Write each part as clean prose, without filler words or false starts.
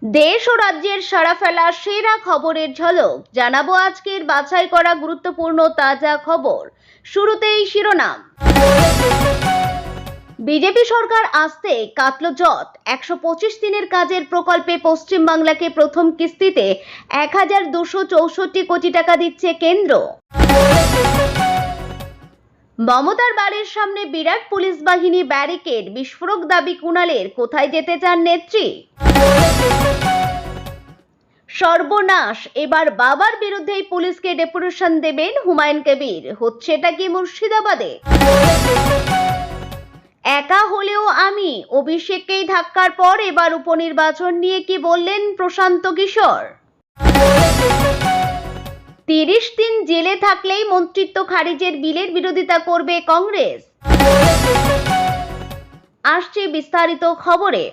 দেশ ও রাজ্যের সাড়া ফেলা সেরা খবরের ঝলক জানাবো আজকের বাছাই করা গুরুত্বপূর্ণ তাজা খবর। শুরুতেই শিরোনাম। বিজেপি সরকার আসতে কাটল জট। 125 দিনের কাজের প্রকল্পে পশ্চিমবাংলাকে প্রথম কিস্তিতে 1264 কোটি টাকা দিচ্ছে কেন্দ্র। মমতার বাড়ির সামনে বিরাট পুলিশ বাহিনী ব্যারিকেড, বিস্ফোরক দাবি কুণালের। কোথায় যেতে চান নেত্রী? সর্বনাশ, এবার বাবার বিরুদ্ধেই পুলিশকে ডেপুটেশন দেবেন হুমায়ুন কবির। হচ্ছেটা কি মুর্শিদাবাদে? একা হলেও আমি, অভিষেককেই ধাক্কার পর এবার উপনির্বাচন নিয়ে কি বললেন প্রশান্ত কিশোর? 30 দিন জেলে থাকলেই মন্ত্রিত্ব খারিজের বিলের বিরোধিতা করবে কংগ্রেস। আসছে বিস্তারিত খবরে।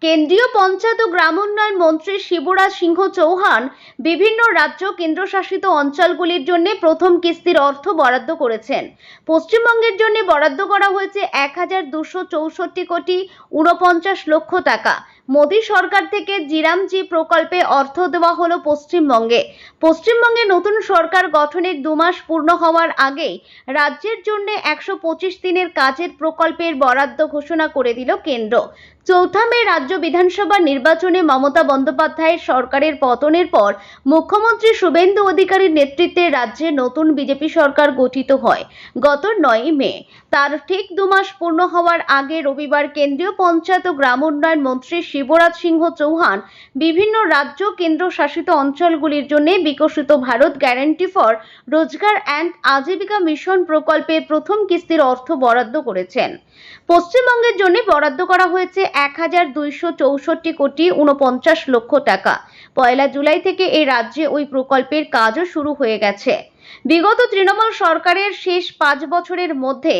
কেন্দ্রীয় পঞ্চায়েত ও গ্রামোন্নয়ন মন্ত্রী শিবরাজ সিংহ চৌহান বিভিন্ন রাজ্য কেন্দ্রশাসিত অঞ্চলগুলির জন্য প্রথম কিস্তির অর্থ বরাদ্দ করেছেন। পশ্চিমবঙ্গের জন্য বরাদ্দ করা হয়েছে 1264 কোটি 49 লক্ষ টাকা। মোদী সরকার থেকে জিরামজি প্রকল্পে অর্থ দেওয়া হলো পশ্চিমবঙ্গে। পশ্চিমবঙ্গে নতুন সরকার গঠনের 2 মাস পূর্ণ হওয়ার আগেই রাজ্যের জন্য 125 দিনের কাজের প্রকল্পের বরাদ্দ ঘোষণা করে দিল কেন্দ্র। 4 মে রাজ্য বিধানসভা নির্বাচনে মমতা বন্দ্যোপাধ্যায়ের সরকারের পতনের পর মুখ্যমন্ত্রী শুভেন্দু অধিকারীর নেতৃত্বে রাজ্যে নতুন বিজেপি সরকার গঠিত হয় গত 9 মে। তার ঠিক 2 মাস পূর্ণ হওয়ার আগে রবিবার কেন্দ্রীয় পঞ্চায়েত ও গ্রামোন্নয়ন মন্ত্রী শিবরাজ সিংহ চৌহান বিভিন্ন রাজ্য কেন্দ্রশাসিত অঞ্চলগুলির জন্য বিকশিত ভারত গ্যারান্টি ফর রোজগার অ্যান্ড আজীবিকা মিশন প্রকল্পের প্রথম কিস্তির অর্থ বরাদ্দ করেছেন। পশ্চিমবঙ্গের জন্য বরাদ্দ করা হয়েছে 1264 কোটি 49 লক্ষ টাকা। 1 জুলাই থেকে এই রাজ্যে ওই প্রকল্পের কাজও শুরু হয়ে গেছে। বিগত তৃণমূল সরকারের শেষ 5 বছরের মধ্যে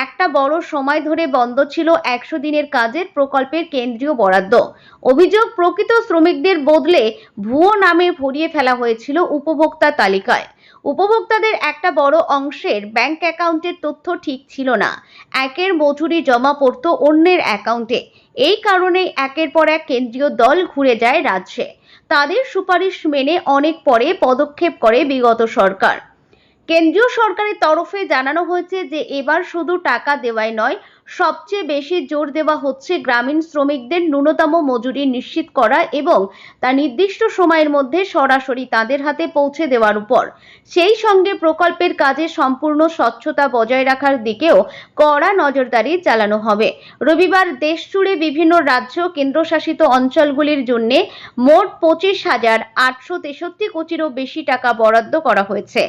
একটা বড় সময় ধরে বন্ধ ছিল 100 দিনের কাজের প্রকল্পের কেন্দ্রীয় বরাদ্দ। অভিযোগ, প্রকৃত শ্রমিকদের বদলে ভুয়ো নামে ভরিয়ে ফেলা হয়েছিল উপভোক্তা তালিকায়। উপভোক্তাদের একটা বড় অংশের ব্যাংক অ্যাকাউন্টের তথ্য ঠিক ছিল না। একের মজুরি জমা পড়তো অন্যের অ্যাকাউন্টে। এই কারণেই একের পর এক কেন্দ্রীয় দল ঘুরে যায় রাজ্যে। তাদের সুপারিশ মেনে অনেক পরে পদক্ষেপ করে বিগত সরকার। কেন্দ্রীয় সরকারের তরফে জানানো হয়েছে যে এবার শুধু টাকা দেওয়াই নয়, সবচেয়ে বেশি জোর দেওয়া হচ্ছে গ্রামীণ শ্রমিকদের ন্যূনতম মজুরি নিশ্চিত করা এবং তা নির্দিষ্ট সময়ের মধ্যে সরাসরি তাদের হাতে পৌঁছে দেওয়ার উপর। সেই সঙ্গে প্রকল্পের কাজে সম্পূর্ণ স্বচ্ছতা বজায় রাখার দিকেও কড়া নজরদারি চালানো হবে। রবিবার দেশ জুড়ে বিভিন্ন রাজ্য কেন্দ্রশাসিত অঞ্চলগুলির জন্য মোট 25,863 কোটিরও বেশি টাকা বরাদ্দ করা হয়েছে,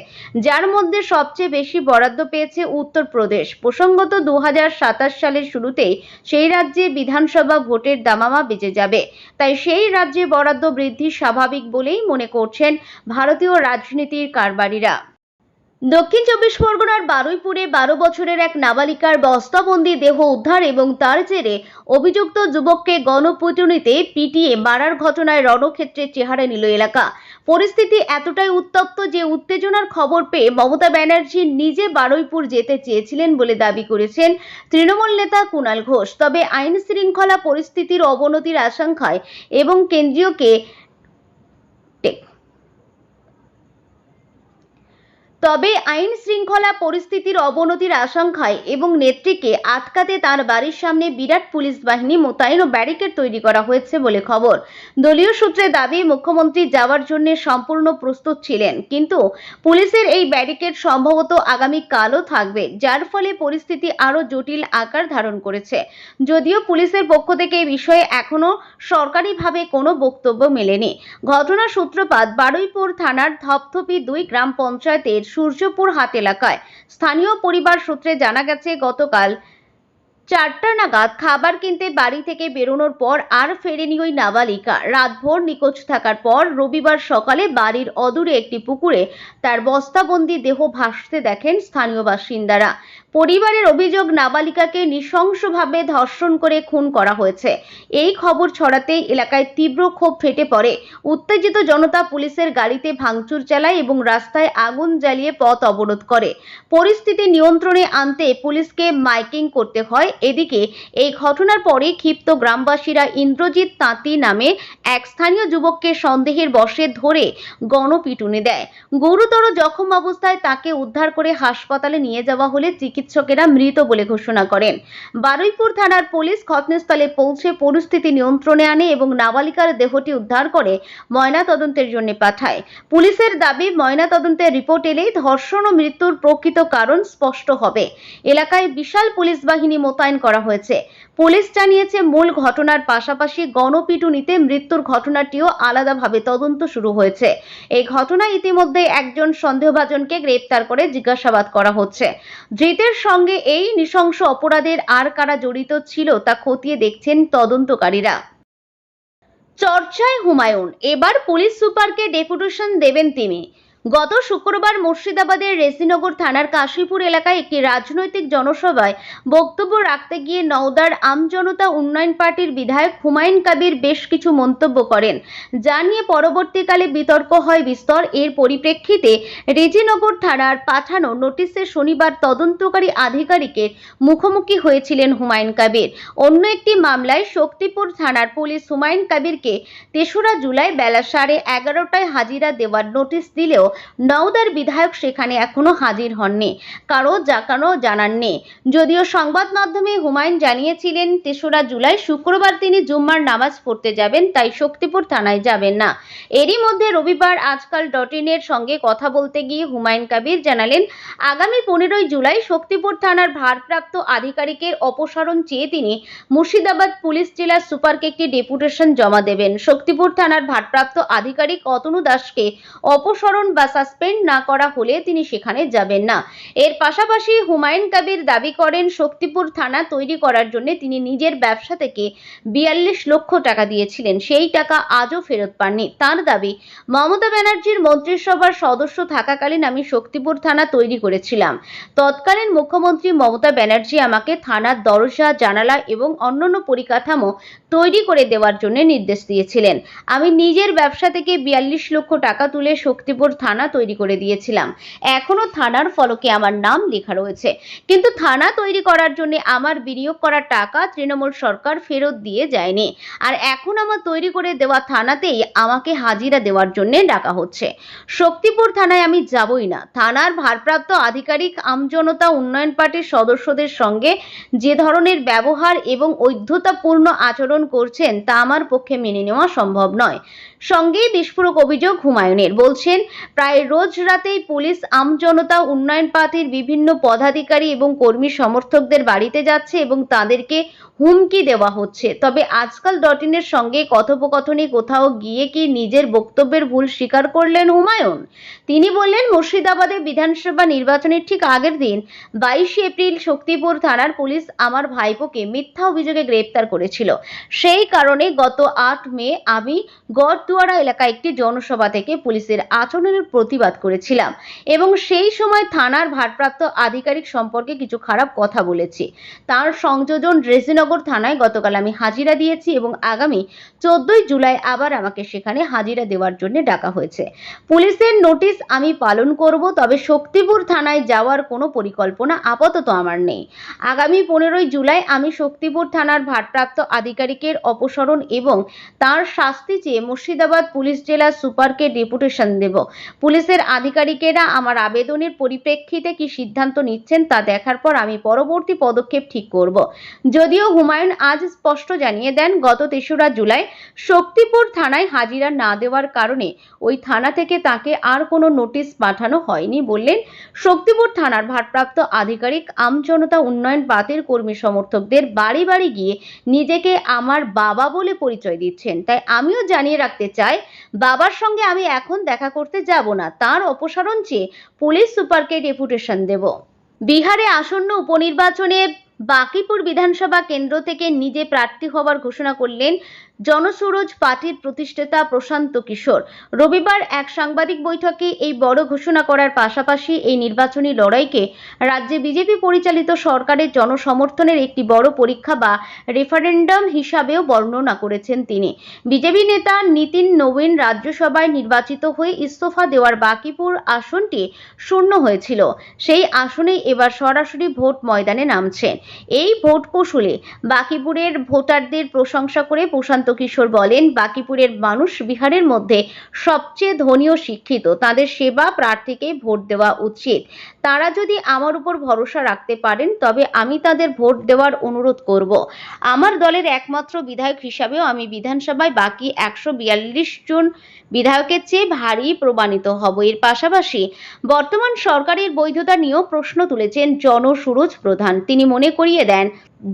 যার মধ্যে সবচেয়ে বেশি বরাদ্দ পেয়েছে উত্তরপ্রদেশ। প্রসঙ্গত 2027 সালের শুরুতেই সেই রাজ্যে বিধানসভা ভোটের দামামা বেজে যাবে, তাই সেই রাজ্যে বরাদ্দ বৃদ্ধি স্বাভাবিক বলেই মনে করছেন ভারতীয় রাজনীতির কারবারিরা। দক্ষিণ 24 পরগনার বারুইপুরে 12 বছরের এক নাবালিকার বস্তাবন্দি দেহ উদ্ধার এবং তার জেরে অভিযুক্ত যুবককে গণপিটুনিতে পিটিয়ে মারার ঘটনায় রণক্ষেত্রের চেহারা নিল এলাকা। পরিস্থিতি এতটাই উত্তপ্ত যে উত্তেজনার খবর পেয়ে মমতা ব্যানার্জি নিজে বারুইপুর যেতে চেয়েছিলেন বলে দাবি করেছেন তৃণমূল নেতা কুণাল ঘোষ। তবে আইন শৃঙ্খলা পরিস্থিতির অবনতির আশঙ্কায় এবং কেন্দ্রীয়কে নেত্রীকে আটকাতে তার বাড়ির সামনে বিরাট পুলিশ বাহিনী মোতায়েন ও ব্যারিকেড তৈরি করা হয়েছে বলে খবর। দলীয় সূত্রে দাবি, মুখ্যমন্ত্রী যাওয়ার জন্য সম্পূর্ণ প্রস্তুত ছিলেন, কিন্তু পুলিশের এই ব্যারিকেড সম্ভবত আগামীকালও থাকবে, যার ফলে পরিস্থিতি আরও জটিল আকার ধারণ করেছে। যদিও পুলিশের পক্ষ থেকে এই বিষয়ে এখনো সরকারিভাবে কোনো বক্তব্য মেলেনি। ঘটনার সূত্রপাত বারুইপুর থানার ধপধপি 2 গ্রাম পঞ্চায়েতের সূর্যপুর হাট এলাকায়। স্থানীয় পরিবার সূত্রে জানা গেছে, গতকাল 4টা নাগাদ খাবার কিনতে বাড়ি থেকে বেরোনোর পর আর ফেরেনি ওই নাবালিকা। রাতভর নিখোঁজ থাকার পর রবিবার সকালে বাড়ির অদূরে একটি পুকুরে তার বস্তাবন্দি দেহ ভাসতে দেখেন স্থানীয় বাসিন্দারা। পরিবারের অভিযোগ, নাবালিকাকে নৃশংসভাবে ধর্ষণ করে খুন করা হয়েছে। এই খবর ছড়াতেই এলাকায় তীব্র ক্ষোভ ফেটে পড়ে। উত্তেজিত জনতা পুলিশের গাড়িতে ভাঙচুর চালায় এবং রাস্তায় আগুন জ্বালিয়ে পথ অবরোধ করে। পরিস্থিতি নিয়ন্ত্রণে আনতে পুলিশকে মাইকিং করতে হয় এদিকে এই ঘটনার পরে ক্ষিপ্ত গ্রামবাসীরা ইন্দ্রজিৎ তাঁতি নামে এক স্থানীয় যুবককে সন্দেহের বশে ধরে গণপিটুনি দেয়। গুরুতর জখম অবস্থায় তাকে উদ্ধার করে হাসপাতালে নিয়ে যাওয়া হলে চিকিৎসকেরা মৃত বলে ঘোষণা করেন। বারুইপুর থানার পুলিশ ঘটনাস্থলে পৌঁছে পরিস্থিতি নিয়ন্ত্রণে আনে এবং নাবালিকার দেহটি উদ্ধার করে ময়নাতদন্তের জন্য পাঠায়। পুলিশের দাবি, ময়নাতদন্তের রিপোর্ট এলেই ধর্ষণ ও মৃত্যুর প্রকৃত কারণ স্পষ্ট হবে। এলাকায় বিশাল পুলিশ বাহিনী মোতায়েন করা হয়েছে। পুলিশ জানিয়েছে, মূল ঘটনার পাশাপাশি গণপিটুনিতে মৃত্যুর ঘটনাটিও আলাদাভাবে তদন্ত শুরু হয়েছে। এই ঘটনায় ইতিমধ্যে একজন সন্দেহভাজনকে গ্রেপ্তার করে জিজ্ঞাসাবাদ করা হচ্ছে। ধৃতের সঙ্গে এই নৃশংস অপরাধের আর কারা জড়িত ছিল তা খতিয়ে দেখছেন তদন্তকারীরা। চর্চায় হুমায়ুন, এবার পুলিশ সুপারকে ডেপুটেশন দেবেন তিনি। গত শুক্রবার মুর্শিদাবাদের রেজিনগর থানার কাশীপুর এলাকায় একটি রাজনৈতিক জনসভায় বক্তব্য রাখতে গিয়ে নওদার আমজনতা উন্নয়ন পার্টির বিধায়ক হুমায়ুন কবির বেশ কিছু মন্তব্য করেন, যা নিয়ে পরবর্তীকালে বিতর্ক হয় বিস্তর। এর পরিপ্রেক্ষিতে রেজিনগর থানার পাঠানো নোটিশে শনিবার তদন্তকারী আধিকারিকের মুখোমুখি হয়েছিলেন হুমায়ুন কবির। অন্য একটি মামলায় শক্তিপুর থানার পুলিশ হুমায়ুন কবিরকে ৩রা জুলাই বেলা 11:30টায় হাজিরা দেওয়ার নোটিশ দিলেও নওদার বিধায়ক সেখানে এখনো হাজির হননি, কারো জানার নেই। যদিও সংবাদ মাধ্যমে হুমায়ুন জানিয়েছিলেন ৩রা জুলাই শুক্রবার তিনি জুম্মার নামাজ পড়তে যাবেন, তাই শক্তিপুর থানায় যাবেন না। এরই মধ্যে রবিবার আজকাল.in এর সঙ্গে কথা বলতে গিয়ে হুমায়ুন কবির জানালেন, আগামী 15ই জুলাই শক্তিপুর থানার ভারপ্রাপ্ত আধিকারিকের অপসারণ চেয়ে তিনি মুর্শিদাবাদ পুলিশ জেলার সুপারকে একটি ডেপুটেশন জমা দেবেন। শক্তিপুর থানার ভারপ্রাপ্ত আধিকারিক অতনু দাসকে অপসারণ বা সাসপেন্ড না করা হলে তিনি সেখানে যাবেন না। এর পাশাপাশি হুমায়ুন কবির দাবি করেন, শক্তিপুর থানা তৈরি করার জন্য তিনি নিজের ব্যবসা থেকে 42 লক্ষ টাকা দিয়েছিলেন, সেই টাকা আজও ফেরত পাননি। তার দাবি, মমতা ব্যানার্জির মন্ত্রিসভার সদস্য থাকাকালীন আমি শক্তিপুর থানা তৈরি করেছিলাম। তৎকালীন মুখ্যমন্ত্রী মমতা ব্যানার্জি আমাকে থানার দরজা, জানালা এবং অন্যান্য পরিকাঠামো তৈরি করে দেওয়ার জন্য নির্দেশ দিয়েছিলেন। আমি নিজের ব্যবসা থেকে 42 লক্ষ টাকা তুলে শক্তিপুর থানা তৈরি করে দিয়েছিলাম। এখনো থানার ফলকে আমার নাম লেখা রয়েছে, কিন্তু থানা তৈরি করার জন্য আমার বিনিয়োগ করা টাকা তৃণমূল সরকার ফেরত দিয়ে যায়নি। আর এখন আমার তৈরি করে দেওয়া থানাতেই আমাকে হাজিরা দেওয়ার জন্য ডাকা হচ্ছে। শক্তিপুর থানায় আমি যাবই না। থানার ভারপ্রাপ্ত আধিকারিক আমজনতা উন্নয়ন পার্টির সদস্যদের সঙ্গে যে ধরনের ব্যবহার এবং ঔদ্ধত্যপূর্ণ আচরণ করছেন তা আমার পক্ষে মেনে নেওয়া সম্ভব নয়। সঙ্গেই বিস্ফোরক অভিযোগ হুমায়ুনের, বলছেন, প্রায় রোজ রাতেই পুলিশ আমজনতা উন্নয়ন পার্টির বিভিন্ন পদাধিকারী এবং কর্মী সমর্থকদের বাড়িতে যাচ্ছে এবং তাদেরকে হুমকি দেওয়া হচ্ছে। তবে আজকাল.in এর সঙ্গে কথোপকথনে কোথাও গিয়ে কি নিজের বক্তব্যের ভুল স্বীকার করলেন হুমায়ুন? তিনি বললেন, মুর্শিদাবাদে বিধানসভা নির্বাচনের ঠিক আগের দিন 22শে এপ্রিল শক্তিপুর থানার পুলিশ আমার ভাইপোকে মিথ্যা অভিযোগে গ্রেপ্তার করেছিল। সেই কারণে গত 8 মে আমি গড়দুয়ারা এলাকায় একটি জনসভা থেকে পুলিশের আচরণের প্রতিবাদ করেছিলাম এবং সেই সময় থানার ভারপ্রাপ্ত আধিকারিক সম্পর্কে কিছু খারাপ কথা বলেছি। তার সংযোজন রেজিনগর থানায় গতকাল আমি হাজিরা দিয়েছি এবং আগামী 14ই জুলাই আবার আমাকে সেখানে হাজিরা দেওয়ার জন্য ডাকা হয়েছে। পুলিশের নোটিশ আমি পালন করব, তবে শক্তিপুর থানায় যাওয়ার কোনো পরিকল্পনা আপাতত আমার নেই। আগামী 15ই জুলাই আমি শক্তিপুর থানার ভারপ্রাপ্ত আধিকারিকের অপসারণ এবং তার শাস্তি চেয়ে মুর্শিদাবাদ পুলিশ জেলার সুপারকে ডেপুটেশন দেব। পুলিশের আধিকারিকেরা আমার আবেদনের পরিপ্রেক্ষিতে কি সিদ্ধান্ত নিচ্ছেন তা দেখার পর আমি পরবর্তী পদক্ষেপ ঠিক করব। যদিও হুমায়ুন আজ স্পষ্ট জানিয়ে দেন, গত 3রা জুলাই শক্তিপুর থানায় হাজিরা না দেওয়ার কারণে ওই থানা থেকে তাকে আর কোনো নোটিশ পাঠানো হয়নি। বললেন, শক্তিপুর থানার ভারপ্রাপ্ত আধিকারিক আমজনতা উন্নয়ন পার্টির কর্মী সমর্থকদের বাড়ি বাড়ি গিয়ে নিজেকে আমার বাবা বলে পরিচয় দিচ্ছেন। তাই আমিও জানিয়ে রাখতে চাই, বাবার সঙ্গে আমি এখন দেখা করতে যাব না। তার অপসারণ চেয়ে পুলিশ সুপারকে ডেপুটেশন দেব। বিহারে আসন্ন উপনির্বাচনে বাঁকিপুর বিধানসভা কেন্দ্র থেকে নিজে প্রার্থী হওয়ার ঘোষণা করলেন জনসুরজ পার্টির প্রতিষ্ঠাতা প্রশান্ত কিশোর। রবিবার এক সাংবাদিক বৈঠকে এই বড় ঘোষণা করার পাশাপাশি এই নির্বাচনী লড়াইকে রাজ্যে বিজেপি পরিচালিত সরকারের জনসমর্থনের একটি বড় পরীক্ষা বা রেফারেন্ডাম হিসাবেও বর্ণনা করেছেন তিনি। বিজেপি নেতা নিতিন নবীন রাজ্যসভায় নির্বাচিত হয়ে ইস্তফা দেওয়ার বাকিপুর আসনটি শূন্য হয়েছিল। সেই আসনেই এবার সরাসরি ভোট ময়দানে নামছেন। এই ভোট কৌশলে বাকিপুরের ভোটারদের প্রশংসা করে প্রশান্ত কিশোর বলেন, বাকিপুরের মানুষ বিহারের মধ্যে সবচেয়ে ধনী ও শিক্ষিত। তাদের সেবা প্রার্থীকে ভোট দেওয়া উচিত। তারা যদি আমার উপর ভরসা রাখতে পারেন তবে আমি তাদের ভোট দেওয়ার অনুরোধ করব। আমার দলের একমাত্র বিধায়ক হিসাবেও আমি বিধানসভায় বাকি 142 জন বিধায়কের চেয়ে ভারী প্রমাণিত হব। এর পাশাপাশি বর্তমান সরকারের বৈধতা নিয়েও প্রশ্ন তুলেছেন জনসুরজ প্রধান। তিনি মনে করিয়ে দেন,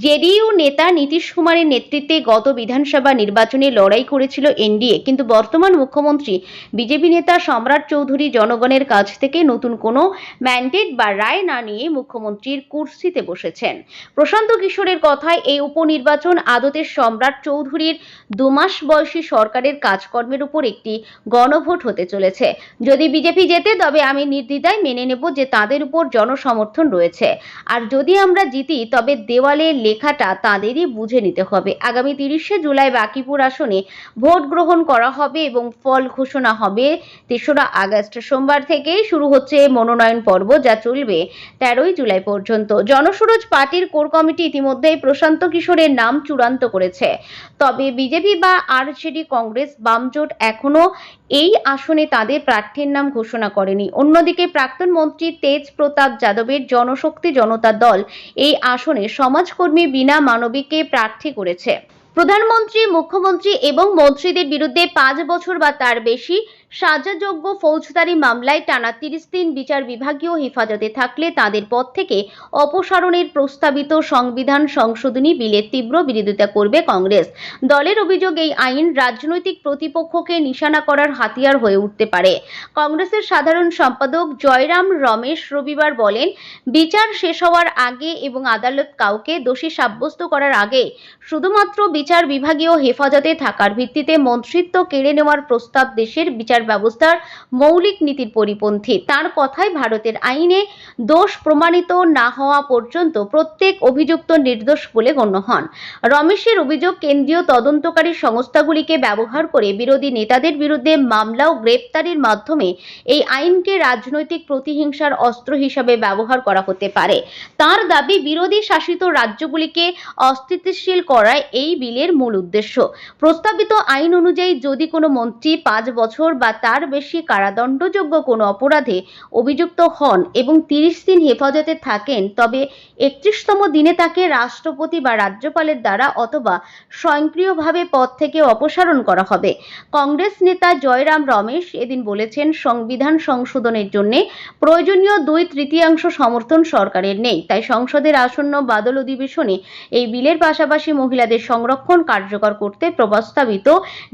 জেডিইউ নেতা নীতিশ কুমারের নেতৃত্বে গত বিধানসভা নির্বাচনে লড়াই করেছিল এনডিএ, কিন্তু বর্তমান মুখ্যমন্ত্রী বিজেপি নেতা সম্রাট চৌধুরী জনগণের কাছ থেকে নতুন কোনো ম্যান্ডেট বা রায় না নিয়ে মুখ্যমন্ত্রীর কুর্সিতে বসেছেন। প্রশান্ত কিশোরের কথায় এই উপনির্বাচন আদতে সম্রাট চৌধুরীর 2 মাস বয়সী সরকারের কাজকর্মের উপর একটি গণভোট হতে চলেছে। যদি বিজেপি জেতে তবে আমি নির্দ্বিধায় মেনে নেব যে তাদের উপর জনসমর্থন রয়েছে, আর যদি আমরা জিতি তবে দেওয়ালে লেখাটা তাদেরই বুঝে নিতে হবে। আগামী 30শে জুলাই বাকিপুর আসনে ভোট গ্রহণ করা হবে এবং ফল ঘোষণা হবে 3রা আগস্ট। সোমবার থেকেই শুরু হচ্ছে মনোনয়ন পর্ব, যা চলবে 13ই জুলাই পর্যন্ত। জনসুরজ পার্টির কোর কমিটি ইতিমধ্যেই প্রশান্ত কিশোরের নাম চূড়ান্ত করেছে। তবে বিজেপি বা আরজেডি, কংগ্রেস, বামজোট এখনো এই আসনে তাদের প্রার্থীর নাম ঘোষণা করেনি। অন্যদিকে প্রাক্তন মন্ত্রী তেজ প্রতাপ যাদবের জনশক্তি জনতা দল এই আসনে সমাজকর্মী বীণা মানবীকে প্রার্থী করেছে। প্রধানমন্ত্রী, মুখ্যমন্ত্রী এবং মন্ত্রীদের বিরুদ্ধে 5 বছর বা তার বেশি সাজাযোগ্য ফৌজদারি মামলায় টানা 30 দিন বিচার বিভাগীয় হেফাজতে থাকলে তাদের পদ থেকে অপসারণের প্রস্তাবিত সংবিধান সংশোধনী বিলের তীব্র বিরোধিতা করবে কংগ্রেস। দলের অভিযোগ, এই আইন রাজনৈতিক প্রতিপক্ষকে নিশানা করার হাতিয়ার হয়ে উঠতে পারে। কংগ্রেসের সাধারণ সম্পাদক জয়রাম রমেশ রবিবার বলেন, বিচার শেষ হওয়ার আগে এবং আদালত কাউকে দোষী সাব্যস্ত করার আগে শুধুমাত্র বিচার বিভাগীয় হেফাজতে থাকার ভিত্তিতে মন্ত্রিত্ব কেড়ে নেওয়ার প্রস্তাব দেশের বিচার ব্যবস্থার মৌলিক নীতির পরিপন্থী। তার কথায় ভারতের আইনে দোষ প্রমাণিত না হওয়া পর্যন্ত প্রত্যেক অভিযুক্ত নির্দোষ বলে গণ্য হন। রমেশের অভিযোগ, কেন্দ্রীয় তদন্তকারী সংস্থাগুলিকে ব্যবহার করে বিরোধী নেতাদের বিরুদ্ধে মামলা ও গ্রেপ্তারির মাধ্যমে এই আইনকে রাজনৈতিক প্রতিহিংসার অস্ত্র হিসাবে ব্যবহার করা হতে পারে। তার দাবি, বিরোধী শাসিত রাজ্যগুলিকে অস্থিতিশীল করাই এই বিলের মূল উদ্দেশ্য। প্রস্তাবিত আইন অনুযায়ী যদি কোনো মন্ত্রী 5 বছর বা তার বেশি কারাদণ্ডযোগ্য কোনো অপরাধে অভিযুক্ত হন এবং 30 দিন হেফাজতে থাকেন, তবে 31তম দিনে তাকে রাষ্ট্রপতি বা রাজ্যপালের দ্বারা অথবা স্বয়ংক্রিয়ভাবে পদ থেকে অপসারণ করা হবে। কংগ্রেস নেতা জয়রাম রমেশ এদিন বলেছেন, সংবিধান সংশোধনের জন্য প্রয়োজনীয় 2/3 সমর্থন সরকারের নেই, তাই সংসদের আসন্ন বাদল অধিবেশনে এই বিলের পাশাপাশি মহিলাদের সংরক্ষণ কার্যকর করতে প্রস্তাবিত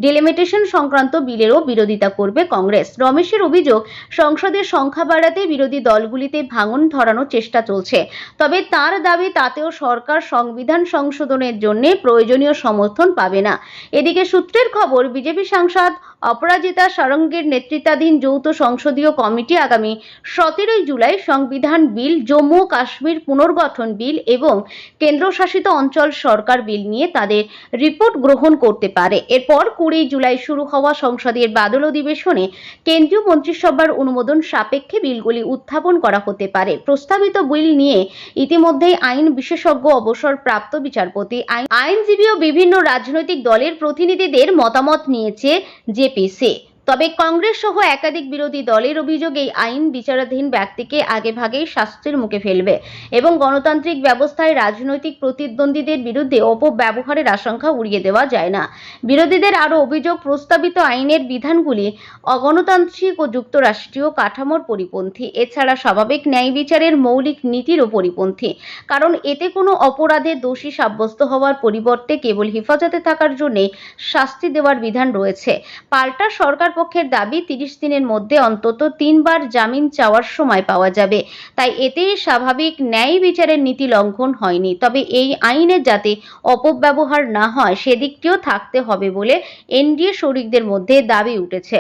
ডিলিমিটেশন সংক্রান্ত বিলেরও বিরোধিতা করবে কংগ্রেস। রমেশের অভিযোগ, সংসদের সংখ্যা বাড়াতে বিরোধী দলগুলিতে ভাঙন ধরানোর চেষ্টা চলছে। তবে তার দাবি, তাতেও সরকার সংবিধান সংশোধনের জন্য প্রয়োজনীয় সমর্থন পাবে না। এদিকে সূত্রের খবর, বিজেপি সাংসদ অপরাজিতা সারঙ্গের নেতৃত্বাধীন যৌথ সংসদীয় কমিটি আগামী 17ই জুলাই সংবিধান বিল, জম্মু ও কাশ্মীর পুনর্গঠন বিল এবং কেন্দ্রশাসিত অঞ্চল সরকার বিল নিয়ে তাদের রিপোর্ট গ্রহণ করতে পারে। এরপর 20 জুলাই শুরু হওয়া সংসদের বাদল অধিবেশনে কেন্দ্রীয় মন্ত্রিসভার অনুমোদন সাপেক্ষে বিলগুলি উত্থাপন করা হতে পারে। প্রস্তাবিত বিল নিয়ে ইতিমধ্যেই আইন বিশেষজ্ঞ, অবসরপ্রাপ্ত বিচারপতি, আইনজীবী ও বিভিন্ন রাজনৈতিক দলের প্রতিনিধিদের মতামত নিয়েছে জেপিসি। তবে কংগ্রেস সহ একাধিক বিরোধী দলের অভিযোগ, এই আইন বিচারাধীন ব্যক্তিকে আগেভাগেই শাস্তির মুখে ফেলবে এবং গণতান্ত্রিক ব্যবস্থায় রাজনৈতিক প্রতিদ্বন্দ্বীদের বিরুদ্ধে অপব্যবহারের আশঙ্কা উড়িয়ে দেওয়া যায় না। বিরোধীদের আরও অভিযোগ, প্রস্তাবিত আইনের বিধানগুলি অগণতান্ত্রিক ও যুক্তরাষ্ট্রীয় কাঠামোর পরিপন্থী, এছাড়া স্বাভাবিক ন্যায় বিচারের মৌলিক নীতিরও পরিপন্থী, কারণ এতে কোনো অপরাধে দোষী সাব্যস্ত হওয়ার পরিবর্তে কেবল হেফাজতে থাকার জন্য শাস্তি দেওয়ার বিধান রয়েছে। পাল্টা সরকার পক্ষের দাবি 30 দিনের মধ্যে অন্তত 3 বার জামিন চাওয়ার সময় পাওয়া যাবে। তাই এতে স্বাভাবিক ন্যায় বিচারের নীতি লঙ্ঘন হয়নি। তবে এই আইনের যাতে অপব্যবহার না হয় সেদিকটিও থাকতে হবে বলে এনডিএ শরিকদের মধ্যে দাবি উঠেছে।